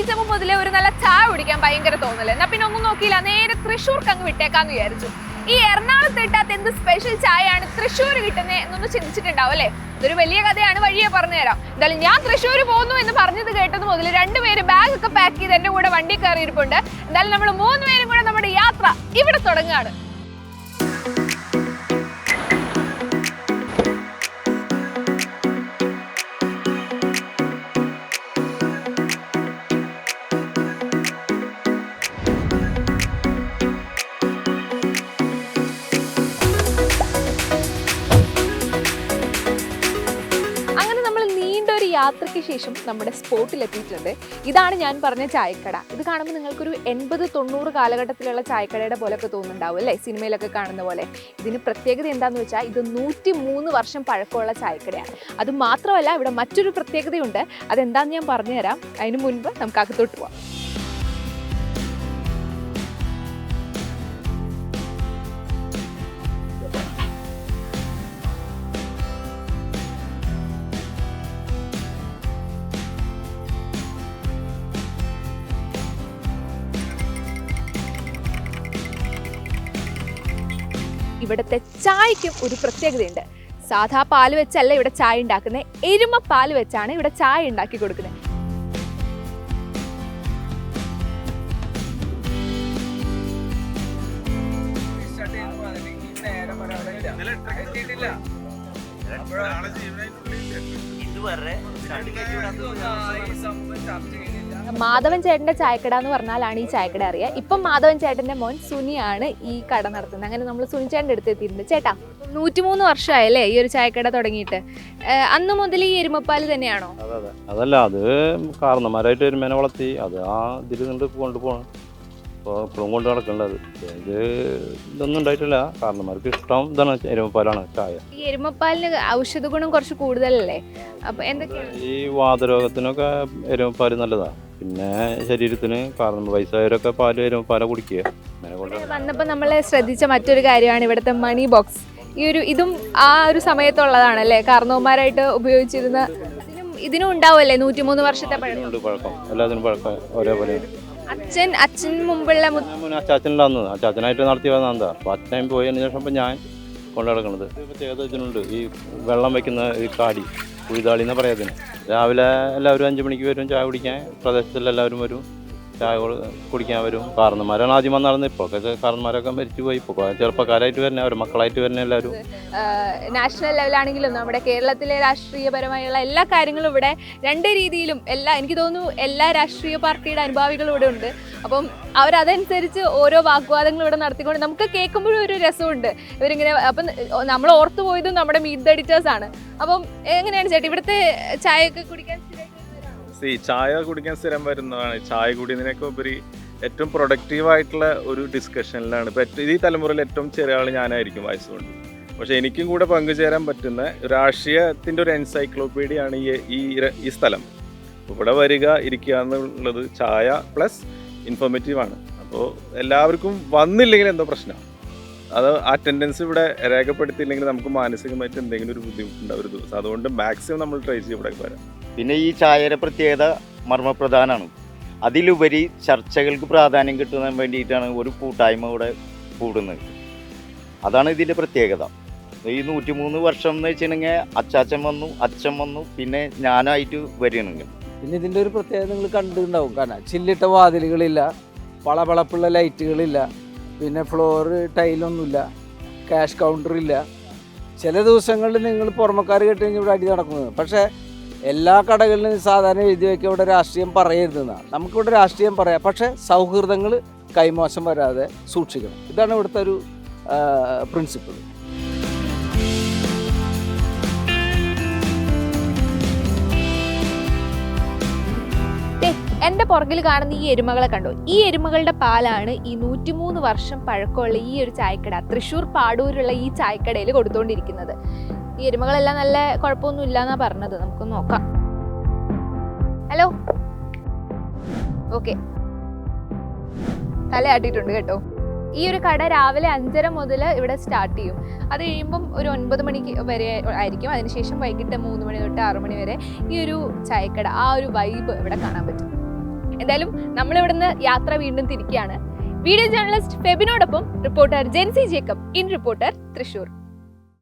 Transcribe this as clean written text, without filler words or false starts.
എണീച്ചപ്പോൾ മുതലേ ഒരു നല്ല ചായ കുടിക്കാൻ ഭയങ്കര തോന്നല്. എന്നാ പിന്നെ ഒന്നും നോക്കിയില്ല, നേരെ തൃശ്ശൂർക്ക് അങ്ങ് വിട്ടേക്കാന്ന് വിചാരിച്ചു. ഈ എറണാകുളത്ത് കിട്ടാത്ത എന്ത് സ്പെഷ്യൽ ചായയാണ് തൃശ്ശൂർ കിട്ടുന്നത് എന്നൊന്ന് ചിന്തിച്ചിട്ടുണ്ടാവും അല്ലേ? ഇതൊരു വലിയ കഥയാണ്, വഴിയെ പറഞ്ഞുതരാം. എന്തായാലും ഞാൻ തൃശ്ശൂർ പോകുന്നു എന്ന് പറഞ്ഞത് കേട്ടത് മുതൽ രണ്ടുപേര് ബാഗ് ഒക്കെ പാക്ക് ചെയ്ത് എന്റെ കൂടെ വണ്ടി കയറിയിരിപ്പുണ്ട്. എന്തായാലും നമ്മൾ 3 പേരും കൂടെ നമ്മുടെ യാത്ര ഇവിടെ തുടങ്ങുകയാണ്. യാത്രയ്ക്ക് ശേഷം നമ്മുടെ സ്പോട്ടിലെത്തിയിട്ടുണ്ട്. ഇതാണ് ഞാൻ പറഞ്ഞ ചായക്കട. ഇത് കാണുമ്പോൾ നിങ്ങൾക്കൊരു 80-90 കാലഘട്ടത്തിലുള്ള ചായക്കടയുടെ പോലെയൊക്കെ തോന്നുന്നുണ്ടാവും അല്ലേ, സിനിമയിലൊക്കെ കാണുന്ന പോലെ. ഇതിന് പ്രത്യേകത എന്താണെന്ന് വെച്ചാൽ ഇത് 103 വർഷം പഴക്കമുള്ള ചായക്കടയാണ്. അത് മാത്രമല്ല, ഇവിടെ മറ്റൊരു പ്രത്യേകതയുണ്ട്. അതെന്താണെന്ന് ഞാൻ പറഞ്ഞുതരാം. അതിന് മുൻപ് നമുക്ക് അകത്തോട്ട് പോവാം. ഇവിടുത്തെ ചായക്കും ഒരു പ്രത്യേകതയുണ്ട്. സാധാ പാല് വെച്ചല്ല ഇവിടെ ചായ ഉണ്ടാക്കുന്നത്, എരുമ പാല് വെച്ചാണ് ഇവിടെ ചായ ഉണ്ടാക്കി കൊടുക്കുന്നത്. മാധവൻ ചേട്ടന്റെ ചായക്കട എന്ന് പറഞ്ഞാലാണ് ഈ ചായക്കട അറിയുക. ഇപ്പം മാധവൻ ചേട്ടന്റെ മോൻ സുനിയാണ് ഈ കട നടത്തുന്നത്. അങ്ങനെ നമ്മൾ സുനി ചേട്ടൻ്റെ അടുത്ത് എത്തിയിട്ടുണ്ട്. ചേട്ടാ, 103 വർഷമായല്ലേ ഈ ഒരു ചായക്കട തുടങ്ങിയിട്ട്? അന്ന് മുതൽ ഈ എരുമപ്പാല് തന്നെയാണോ? അതല്ല, അത് കാരണന്മാരായിട്ട് എരുമേനെ വളർത്തി അത് ആ ഇതിൽ നിന്ന് കൊണ്ടുപോകണം. ഇപ്പോൾ ഇപ്പോഴും കൊണ്ട് നടക്കേണ്ടത് ഇതൊന്നും ഉണ്ടായിട്ടില്ല. കാരണന്മാർക്ക് ഇഷ്ടം ഇതാണ്, എരുമപ്പാലാണ് ചായ. ഈ എരുമപ്പാലിന് ഔഷധ ഗുണം കുറച്ച് കൂടുതലല്ലേ? അപ്പൊ എന്തൊക്കെയാണ്? ഈ വാതരോഗത്തിനൊക്കെ എരുമപ്പാല് നല്ലതാണ്. പിന്നെ ശരീരത്തിന്, കാരണം വയസ്സായവരൊക്കെ എരുമപ്പാല കുടിക്കുക. വന്നപ്പോൾ നമ്മൾ ശ്രദ്ധിച്ച മറ്റൊരു കാര്യമാണ് ഇവിടുത്തെ മണി ബോക്സ്. ഇതും ആ ഒരു സമയത്തുള്ളതാണല്ലേ, കാരണവന്മാരായിട്ട് ഉപയോഗിച്ചിരുന്ന. ഇതിനും ഉണ്ടാവുമല്ലേ 103 വർഷത്തെ പഴക്കം? എല്ലാത്തിനും പഴക്കം ഒരേപോലെ. അച്ഛൻ മുമ്പുള്ള അച്ചാച്ചനുണ്ടാവുന്നത്, അച്ചാച്ചനായിട്ട് നടത്തി വന്നതാ. അപ്പോൾ അച്ഛൻ പോയതിനു ശേഷം ഇപ്പം ഞാൻ കൊണ്ടു നടക്കുന്നത്. പ്രത്യേകത ഇതിനുണ്ട്, ഈ വെള്ളം വെക്കുന്ന ഈ കാടി, കുഴിതാളി എന്ന് പറയാതിന്. രാവിലെ എല്ലാവരും 5 മണിക്ക് വരും ചായ കുടിക്കാൻ. പ്രദേശത്തിൽ എല്ലാവരും വരും ചായ കുടിക്കാൻ വരും. കാരണന്മാരാണ് ആദ്യം വന്നാണെന്ന്. ഇപ്പോൾ കാരണന്മാരൊക്കെ മരിച്ചു പോയി. ഇപ്പോൾ ചെറുപ്പക്കാരായിട്ട് വരുന്ന, അവർ മക്കളായിട്ട് വരുന്ന എല്ലാവരും. നാഷണൽ ലെവലാണെങ്കിലും നമ്മുടെ കേരളത്തിലെ രാഷ്ട്രീയപരമായുള്ള എല്ലാ കാര്യങ്ങളും ഇവിടെ രണ്ട് രീതിയിലും എനിക്ക് തോന്നുന്നു എല്ലാ രാഷ്ട്രീയ പാർട്ടിയുടെ അനുഭാവികളും ഇവിടെ ഉണ്ട്. അപ്പം അവരതനുസരിച്ച് ഓരോ വാഗ്വാദങ്ങളും ഇവിടെ നടത്തിക്കൊണ്ട് നമുക്ക് കേൾക്കുമ്പോഴും ഒരു രസമുണ്ട്. ഇവരിങ്ങനെ അപ്പം നമ്മൾ ഓർത്തു പോയതും നമ്മുടെ മീറ്റ് ദ എഡിറ്റേഴ്സാണ്. അപ്പം എങ്ങനെയാണ് ചേട്ടാ ഇവിടുത്തെ ചായയൊക്കെ കുടിക്കാൻ? ചായ കുടിക്കാൻ സ്ഥിരം വരുന്നതാണ്. ചായ കുടിയതിനൊക്കെ ഉപരി ഏറ്റവും പ്രൊഡക്റ്റീവായിട്ടുള്ള ഒരു ഡിസ്കഷനിലാണ് ഇപ്പോൾ ഈ തലമുറയിൽ ഏറ്റവും ചെറിയ ആൾ ഞാനായിരിക്കും വയസ്സുകൊണ്ട്. പക്ഷേ എനിക്കും കൂടെ പങ്കുചേരാൻ പറ്റുന്ന രാഷ്ട്രീയത്തിൻ്റെ ഒരു എൻസൈക്ലോപീഡിയാണ് ഈ സ്ഥലം. ഇവിടെ വരിക, ഇരിക്കുക എന്നുള്ളത് ചായ പ്ലസ് ഇൻഫോർമേറ്റീവാണ്. അപ്പോൾ എല്ലാവർക്കും വന്നില്ലെങ്കിൽ എന്തോ പ്രശ്നമാണ്. അത് അറ്റൻഡൻസ് ഇവിടെ രേഖപ്പെടുത്തിയില്ലെങ്കിൽ നമുക്ക് മാനസികമായിട്ട് എന്തെങ്കിലും ഒരു ബുദ്ധിമുട്ടുണ്ടാവും ഒരു ദിവസം. അതുകൊണ്ട് മാക്സിമം നമ്മൾ ട്രൈ ചെയ്യും ഇവിടെ വരാം. പിന്നെ ഈ ചായയുടെ പ്രത്യേകത മർമ്മപ്രധാനമാണ്. അതിലുപരി ചർച്ചകൾക്ക് പ്രാധാന്യം കിട്ടുന്നതിന് വേണ്ടിയിട്ടാണ് ഒരു കൂട്ടായ്മ ഇവിടെ കൂടുന്നത്. അതാണ് ഇതിൻ്റെ പ്രത്യേകത. ഈ 103 വർഷം എന്ന് വെച്ചിട്ടുണ്ടെങ്കിൽ അച്ചാച്ചൻ വന്നു, അച്ഛൻ വന്നു, പിന്നെ ഞാനായിട്ട് വരികയാണെങ്കിൽ. പിന്നെ ഇതിൻ്റെ ഒരു പ്രത്യേകത നിങ്ങൾ കണ്ടിട്ടുണ്ടാവും. കാരണം ചില്ലിട്ട വാതിലുകളില്ല, പളപളപ്പുള്ള ലൈറ്റുകളില്ല, പിന്നെ ഫ്ലോർ ടൈലൊന്നുമില്ല, ക്യാഷ് കൗണ്ടറില്ല. ചില ദിവസങ്ങളിൽ നിങ്ങൾ പുറമക്കാർ കേട്ട് കഴിഞ്ഞാൽ ഇവിടെ അടി നടക്കുന്നത്. പക്ഷേ എല്ലാ കടകളിലും സാധാരണ എഴുതി വയ്ക്കുക ഇവിടെ രാഷ്ട്രീയം പറയരുതെന്നാണ്. നമുക്കിവിടെ രാഷ്ട്രീയം പറയാം, പക്ഷേ സൗഹൃദങ്ങൾ കൈമോശം വരാതെ സൂക്ഷിക്കണം. ഇതാണ് ഇവിടുത്തെ ഒരു പ്രിൻസിപ്പിൾ. എൻ്റെ പുറകിൽ കാണുന്ന ഈ എരുമകളെ കണ്ടോ? ഈ എരുമകളുടെ പാലാണ് ഈ 103 വർഷം പഴക്കമുള്ള ഈ ഒരു ചായക്കട, തൃശ്ശൂർ പാടൂരുള്ള ഈ ചായക്കടയിൽ കൊടുത്തുകൊണ്ടിരിക്കുന്നത്. ഈ എരുമകളെല്ലാം നല്ല കുഴപ്പമൊന്നും ഇല്ല എന്നാണ് പറഞ്ഞത്. നമുക്ക് നോക്കാം. ഹലോ, ഓക്കെ, തലയാട്ടിട്ടുണ്ട് കേട്ടോ. ഈ ഒരു കട രാവിലെ 5:30 മുതൽ ഇവിടെ സ്റ്റാർട്ട് ചെയ്യും. അത് കഴിയുമ്പം ഒരു 9 മണിക്ക് വരെ ആയിരിക്കും. അതിനുശേഷം വൈകിട്ട് 3 മണി തൊട്ട് 6 മണി വരെ ഈ ഒരു ചായക്കട, ആ ഒരു വൈബ് ഇവിടെ കാണാൻ പറ്റും. എന്തായാലും നമ്മളിവിടുന്ന് യാത്ര വീണ്ടും തിരിക്കുകയാണ്. വീഡിയോ ജേർണലിസ്റ്റ് ഫെബിനോടൊപ്പം reporter Jency Jacob, in reporter, Thrissur.